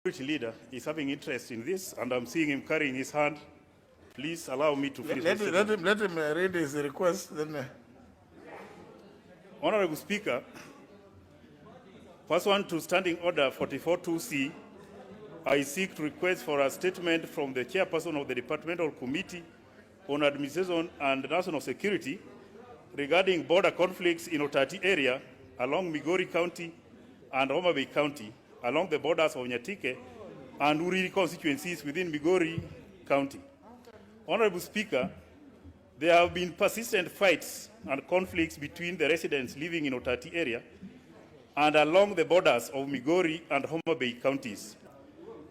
leader is having interest in this, and I'm seeing him carrying his hand. Please allow me to finish. Let him read his request. Then, Honorable Speaker, pursuant to Standing Order 44-2C, I seek to request for a statement from the chairperson of the Departmental Committee on Administration and National Security regarding border conflicts in Otati area along Migori County and Homa Bay County, along the borders of Nyatike and Uriri constituencies within Migori County. Honorable Speaker, there have been persistent fights and conflicts between the residents living in Otati area and along the borders of Migori and Homa Bay counties.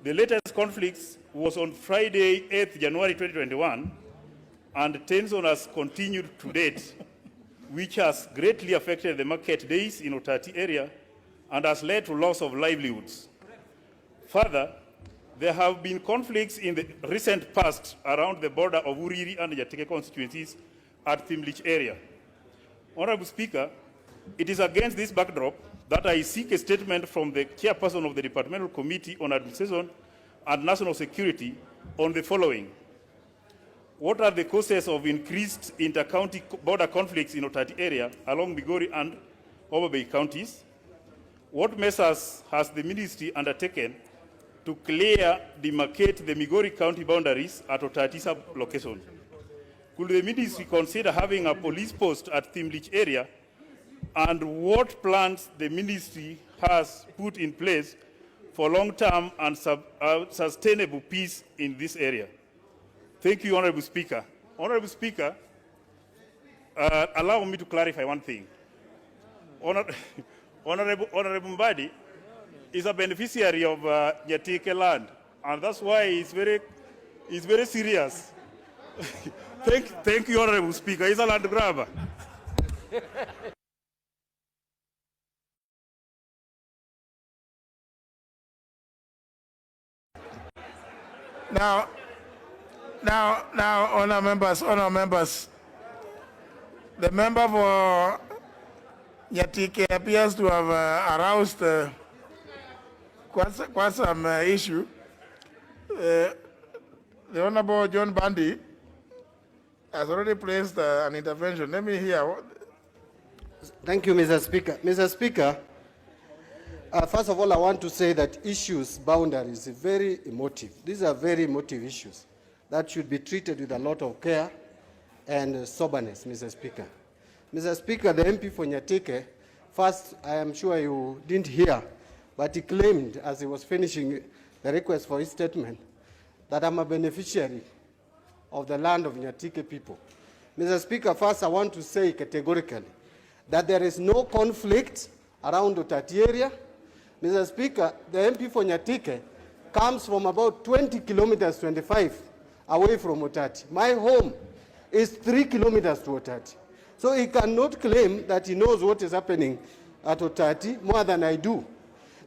The latest conflicts was on Friday, 8th January 2021, and tension has continued to date, which has greatly affected the market days in Otati area and has led to loss of livelihoods. Further, there have been conflicts in the recent past around the border of Uriri and Nyatike constituencies at Thimlich area. Honorable Speaker, it is against this backdrop that I seek a statement from the chairperson of the Departmental Committee on Administration and National Security on the following. What are the causes of increased inter-county border conflicts in Otati area along Migori and Homa Bay counties? What measures has the ministry undertaken to clear, demarcate the Migori County boundaries at Otati sub-location? Could the ministry consider having a police post at Thimlich area? And what plans the ministry has put in place for long-term and sustainable peace in this area? Thank you, Honorable Speaker. Honorable Speaker, allow me to clarify one thing. Honorable Mbadi is a beneficiary of Nyatike land, and that's why he's very serious. Thank you, Honorable Speaker. He's a land grabber. Now, honor members, the member for Nyatike appears to have aroused quite some issue. The Honorable John Mbadi has already placed an intervention. Let me hear. Thank you, Mr. Speaker. Mr. Speaker, first of all, I want to say that boundaries, is very emotive. These are very emotive issues that should be treated with a lot of care and soberness, Mr. Speaker. Mr. Speaker, the MP for Nyatike, first, I am sure you didn't hear, but he claimed as he was finishing the request for his statement that I'm a beneficiary of the land of Nyatike people. Mr. Speaker, first I want to say categorically that there is no conflict around Otati area. Mr. Speaker, the MP for Nyatike comes from about 20 kilometers, 25 away from Otati. My home is 3 kilometers to Otati. So he cannot claim that he knows what is happening at Otati more than I do.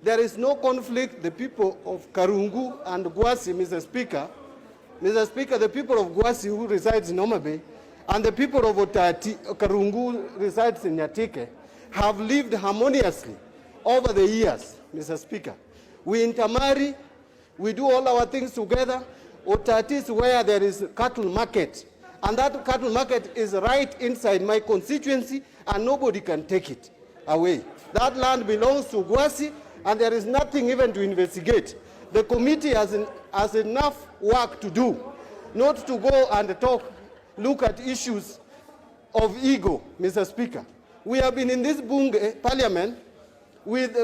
There is no conflict. The people of Karungu and Gwasi, Mr. Speaker, the people of Gwasi who resides in Homa Bay and the people of Otati, Karungu who resides in Nyatike, have lived harmoniously over the years, Mr. Speaker. We intermarry, we do all our things together. Otati is where there is cattle market, and that cattle market is right inside my constituency, and nobody can take it away. That land belongs to Gwasi, and there is nothing even to investigate. The committee has enough work to do, not to go and look at issues of ego, Mr. Speaker. We have been in this Bunge parliament with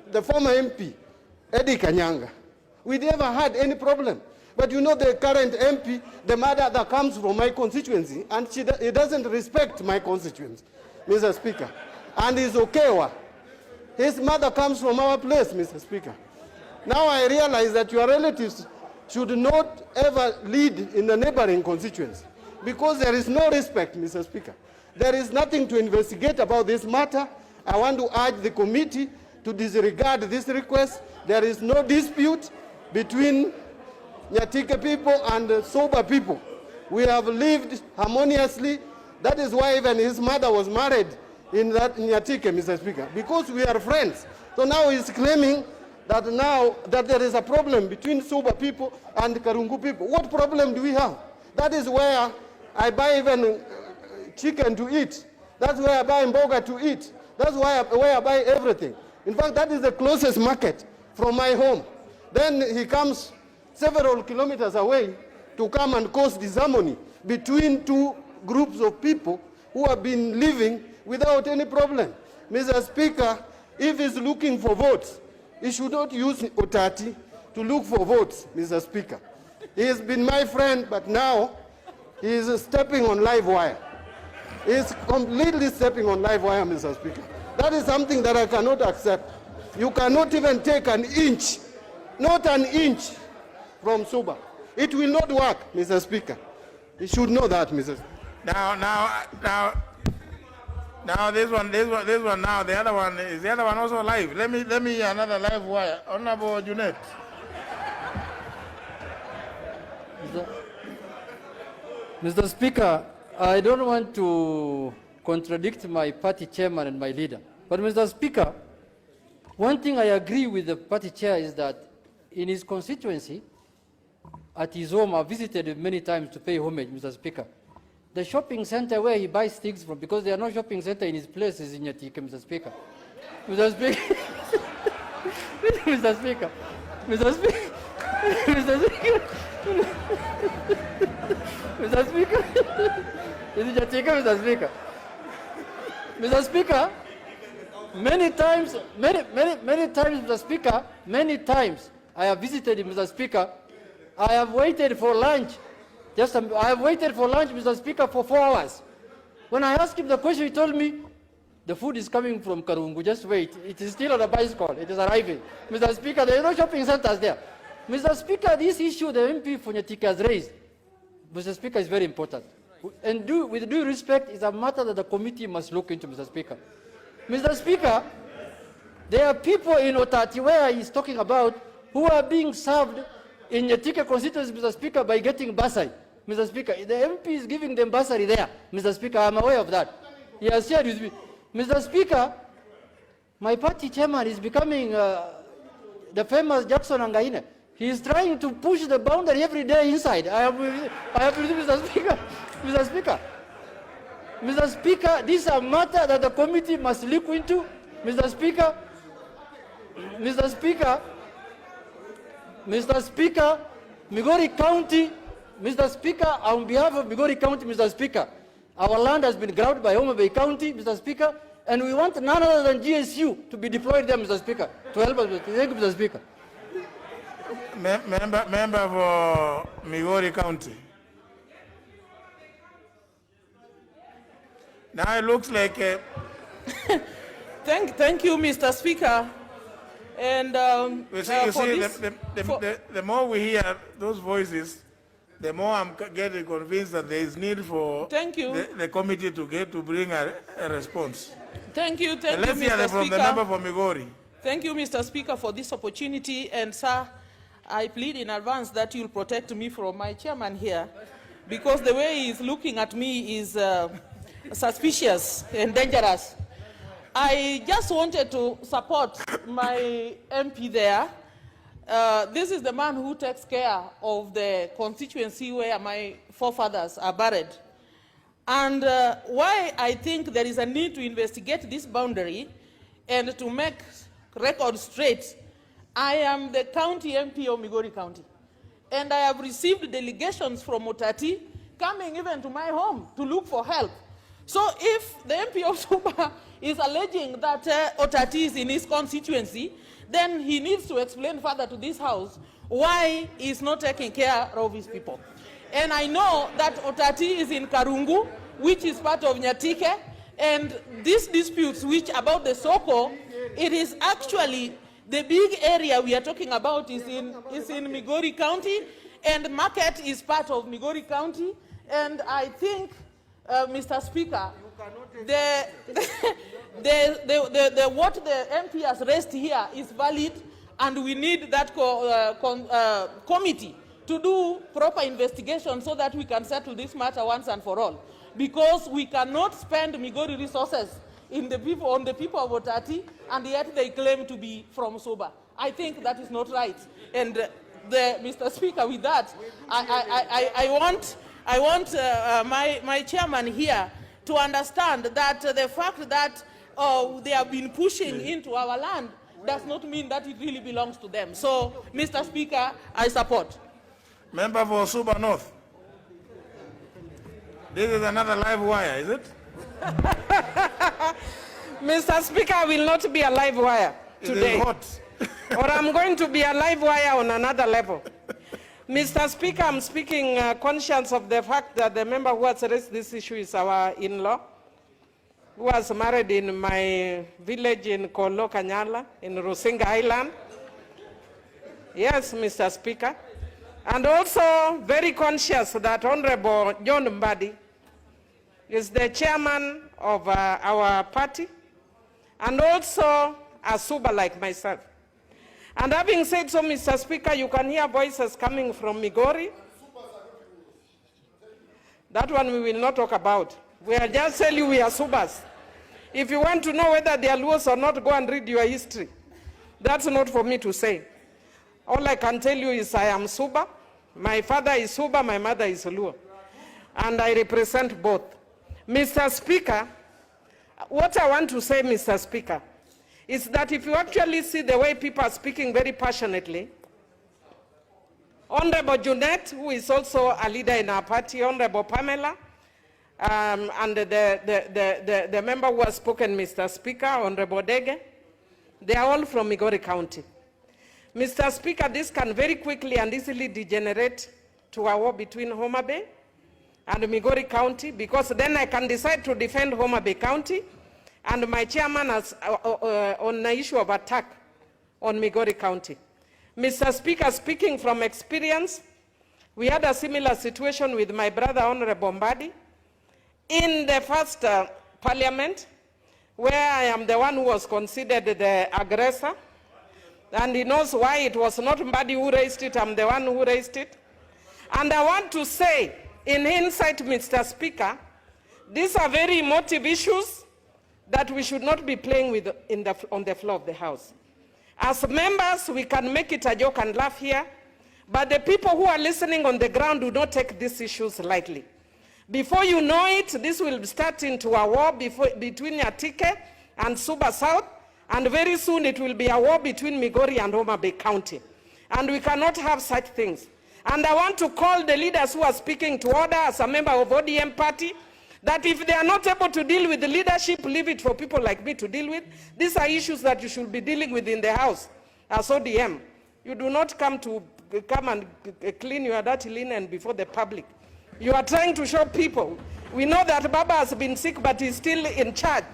the former MP, Eddie Kanyanga. We never had any problem. But you know the current MP, the mother that comes from my constituency, and he doesn't respect my constituency, Mr. Speaker. And he's Okewa. His mother comes from our place, Mr. Speaker. Now I realize that your relatives should not ever lead in the neighboring constituency, because there is no respect, Mr. Speaker. There is nothing to investigate about this matter. I want to urge the committee to disregard this request. There is no dispute between Nyatike people and sober people. We have lived harmoniously. That is why even his mother was married in Nyatike, Mr. Speaker, because we are friends. So now he's claiming that now that there is a problem between Suba people and Karungu people. What problem do we have? That is where I buy even chicken to eat. That's where I buy mboga to eat. That's where I buy everything. In fact, that is the closest market from my home. Then he comes several kilometers away to come and cause disharmony between two groups of people who have been living without any problem. Mr. Speaker, if he's looking for votes, he should not use Otati to look for votes, Mr. Speaker. He has been my friend, but now he is stepping on live wire. He is completely stepping on live wire, Mr. Speaker. That is something that I cannot accept. You cannot even take an inch, not an inch from Suba. It will not work, Mr. Speaker. You should know that, Mr. Speaker. Now this one now, the other one, is the other one also live? Let me another live wire. Honorable Junet. Mr. Speaker, I don't want to contradict my party chairman and my leader. But Mr. Speaker, one thing I agree with the party chair is that in his constituency, at his home, I visited him many times to pay homage, Mr. Speaker. The shopping center where he buys things from, because there are no shopping center in his place, is in Nyatike, Mr. Speaker. Mr. Speaker. Mr. Speaker. Mr. Speaker. Mr. Speaker. Mr. Speaker. Is it Nyatike, Mr. Speaker? Mr. Speaker, many times, Mr. Speaker, many times I have visited him, Mr. Speaker. I have waited for lunch. I have waited for lunch, Mr. Speaker, for 4 hours. When I asked him the question, he told me, the food is coming from Karungu, just wait. It is still on a bicycle, it is arriving. Mr. Speaker, there are no shopping centers there. Mr. Speaker, this issue the MP for Nyatike has raised, Mr. Speaker, is very important. And with due respect, is a matter that the committee must look into, Mr. Speaker. Mr. Speaker, there are people in Otati where he's talking about who are being served in Nyatike constituency, Mr. Speaker, by getting bursary. Mr. Speaker, the MP is giving them bursary there. Mr. Speaker, I'm aware of that. He has shared with me. Mr. Speaker, my party chairman is becoming the famous Jackson Angaine. He is trying to push the boundary every day inside. I have Mr. Speaker. Mr. Speaker. Mr. Speaker, this is a matter that the committee must look into. Mr. Speaker. Mr. Speaker. Mr. Speaker, Migori County, Mr. Speaker, on behalf of Migori County, Mr. Speaker, our land has been grabbed by Homa Bay County, Mr. Speaker, and we want none other than GSU to be deployed there, Mr. Speaker, to help us. Thank you, Mr. Speaker. Member for Migori County. Now it looks like Thank you, Mr. Speaker. And the more we hear those voices, the more I'm getting convinced that there is need for the committee to bring a response. Thank you, let's hear Mr. from Speaker. the member for Migori. Thank you, Mr. Speaker, for this opportunity. And sir, I plead in advance that you'll protect me from my chairman here, because the way he's looking at me is suspicious and dangerous. I just wanted to support my MP there. This is the man who takes care of the constituency where my forefathers are buried. And why I think there is a need to investigate this boundary and to make record straight, I am the county MP of Migori County. And I have received delegations from Otati coming even to my home to look for help. So if the MP of Suba is alleging that Otati is in his constituency, then he needs to explain further to this House why he's not taking care of his people. And I know that Otati is in Karungu, which is part of Nyatike, and these disputes which about the Soko, it is actually the big area we are talking about is in Migori County, and market is part of Migori County, and I think Mr. Speaker, what the MP has raised here is valid, and we need that committee to do proper investigation so that we can settle this matter once and for all. Because we cannot spend Migori resources on the people of Otati, and yet they claim to be from Suba. I think that is not right. And Mr. Speaker, with that, I want my chairman here to understand that the fact that they have been pushing into our land does not mean that it really belongs to them. So, Mr. Speaker, I support. Member for Suba North. This is another live wire, is it? Mr. Speaker, I will not be a live wire today. It is hot. Or I'm going to be a live wire on another level. Mr. Speaker, I'm speaking conscious of the fact that the member who has raised this issue is our in-law, who was married in my village in Kolo, Kanyala, in Rusinga Island. Yes, Mr. Speaker. And also very conscious that Honorable John Mbadi is the chairman of our party, and also a Suba like myself. And having said so, Mr. Speaker, you can hear voices coming from Migori. That one we will not talk about. We are just telling you we are Subas. If you want to know whether they are Luos or not, go and read your history. That's not for me to say. All I can tell you is I am Suba. My father is Suba, my mother is Luo. And I represent both. Mr. Speaker, what I want to say, Mr. Speaker, is that if you actually see the way people are speaking very passionately, Honorable Junet, who is also a leader in our party, Honorable Pamela, and the member who has spoken, Mr. Speaker, Honorable Dege, they are all from Migori County. Mr. Speaker, this can very quickly and easily degenerate to a war between Homa Bay and Migori County, because then I can decide to defend Homa Bay County, and my chairman has on the issue of attack on Migori County. Mr. Speaker, speaking from experience, we had a similar situation with my brother, Honorable Mbadi, in the first parliament, where I am the one who was considered the aggressor, and he knows why it was not Mbadi who raised it, I'm the one who raised it. And I want to say, in hindsight, Mr. Speaker, these are very emotive issues that we should not be playing with on the floor of the House. As members, we can make it a joke and laugh here, but the people who are listening on the ground do not take these issues lightly. Before you know it, this will start into a war between Nyatike and Suba South, and very soon it will be a war between Migori and Homa Bay County. And we cannot have such things. And I want to call the leaders who are speaking to order as a member of ODM party, that if they are not able to deal with the leadership, leave it for people like me to deal with. These are issues that you should be dealing with in the House as ODM. You do not come and clean your dirty linen before the public. You are trying to show people. We know that Baba has been sick, but he's still in charge.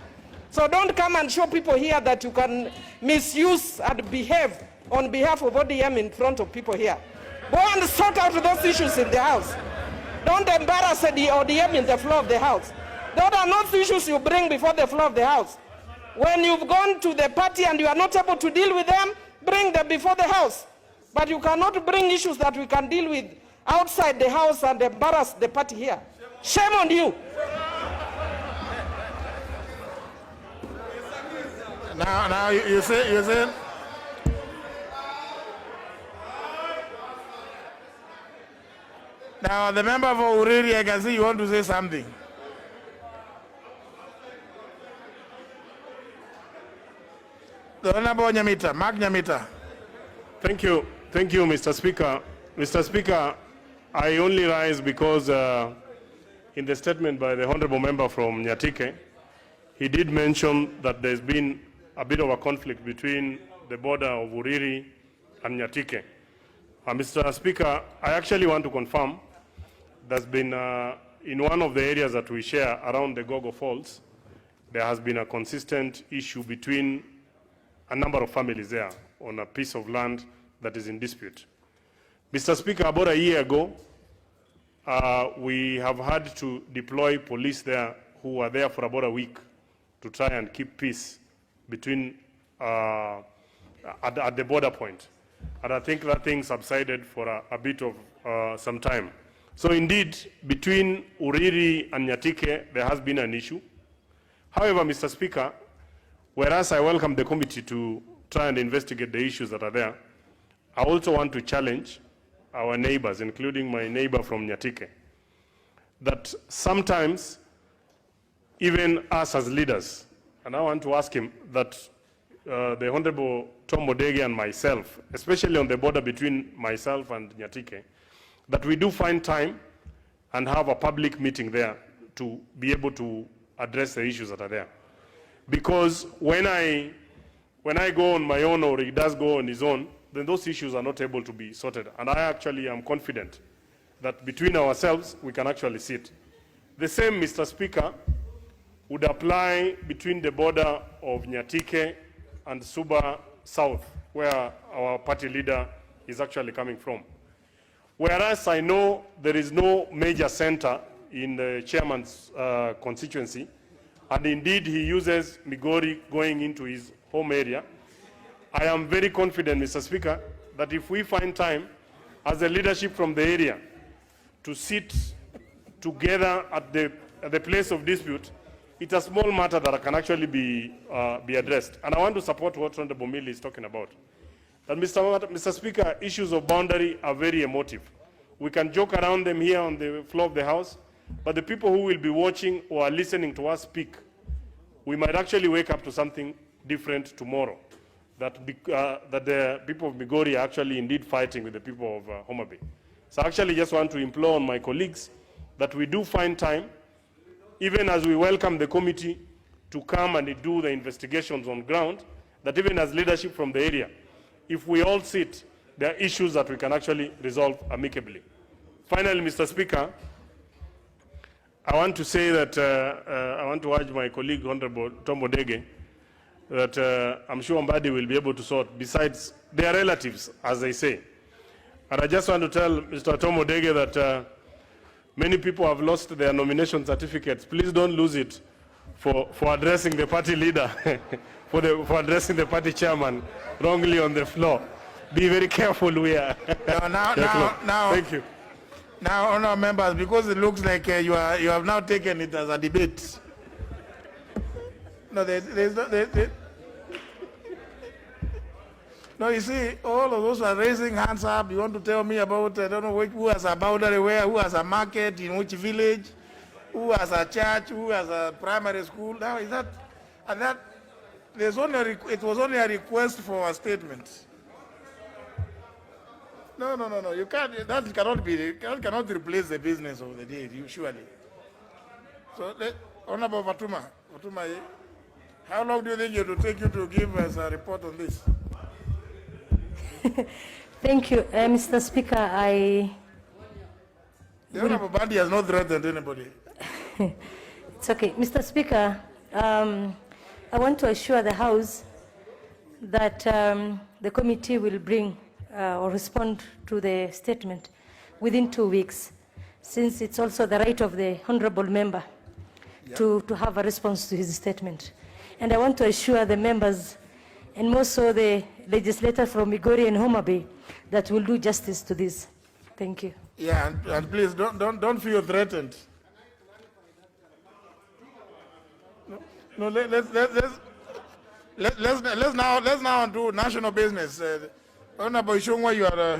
So don't come and show people here that you can misuse and behave on behalf of ODM in front of people here. Go and sort out those issues in the House. Don't embarrass the ODM in the floor of the House. Those are not issues you bring before the floor of the House. When you've gone to the party and you are not able to deal with them, bring them before the House. But you cannot bring issues that we can deal with outside the House and embarrass the party here. Shame on you. Now you say. Now the member for Uriri, I can see you want to say something. The Honorable Nyamita, Mark Nyamita. Thank you, Mr. Speaker. Mr. Speaker, I only rise because in the statement by the Honorable Member from Nyatike, he did mention that there's been a bit of a conflict between the border of Uriri and Nyatike. Mr. Speaker, I actually want to confirm there's been, in one of the areas that we share around the Gogo Falls, there has been a consistent issue between a number of families there on a piece of land that is in dispute. Mr. Speaker, about a year ago, we have had to deploy police there who were there for about a week to try and keep peace between at the border point. And I think that thing subsided for a bit of some time. So indeed, between Uriri and Nyatike, there has been an issue. However, Mr. Speaker, whereas I welcome the committee to try and investigate the issues that are there. I also want to challenge our neighbors, including my neighbor from Nyatike, that sometimes even us as leaders, and I want to ask him that the Honorable Tom Odege and myself, especially on the border between myself and Nyatike, that we do find time and have a public meeting there to be able to address the issues that are there. Because when I go on my own or he does go on his own, then those issues are not able to be sorted. And I actually am confident that between ourselves, we can actually sit. The same, Mr. Speaker, would apply between the border of Nyatike and Suba South, where our party leader is actually coming from. Whereas I know there is no major center in the chairman's constituency, and indeed he uses Migori going into his home area, I am very confident, Mr. Speaker, that if we find time as a leadership from the area to sit together at the place of dispute, it's a small matter that can actually be addressed. And I want to support what Honorable Millie is talking about. That Mr. Speaker, issues of boundary are very emotive. We can joke around them here on the floor of the House, but the people who will be watching or are listening to us speak, we might actually wake up to something different tomorrow. That the people of Migori are actually indeed fighting with the people of Homa Bay. So I actually just want to implore on my colleagues that we do find time, even as we welcome the committee to come and do the investigations on ground, that even as leadership from the area, if we all sit, there are issues that we can actually resolve amicably. Finally, Mr. Speaker, I want to say that I want to urge my colleague, Honorable Tom Odege, that I'm sure Mbadi will be able to sort, besides their relatives, as they say. And I just want to tell Mr. Tom Odege that many people have lost their nomination certificates. Please don't lose it for addressing the party leader, for addressing the party chairman wrongly on the floor. Be very careful here. Now, thank you. Now, honourable members, because it looks like you have now taken it as a debate. No, no, you see, all of those are raising hands up. You want to tell me about, I don't know who has a boundary where, who has a market, in which village, who has a church, who has a primary school. Now, is that, and that, there's only it was only a request for a statement. No. You can't. That cannot be. Cannot replace the business of the day. Surely. So, Honorable Fatuma, how long do you think it will take you to give us a report on this? Thank you, Mr. Speaker. The Honorable Mbadi has not threatened anybody. It's okay, Mr. Speaker. I want to assure the House that the committee will bring or respond to the statement within 2 weeks, since it's also the right of the honorable member to have a response to his statement. And I want to assure the members, and more so the legislators from Migori and Homa Bay, that will do justice to this. Thank you. Yeah, and please don't feel threatened. No, let's now do national business. Honorable Ishungwa, you are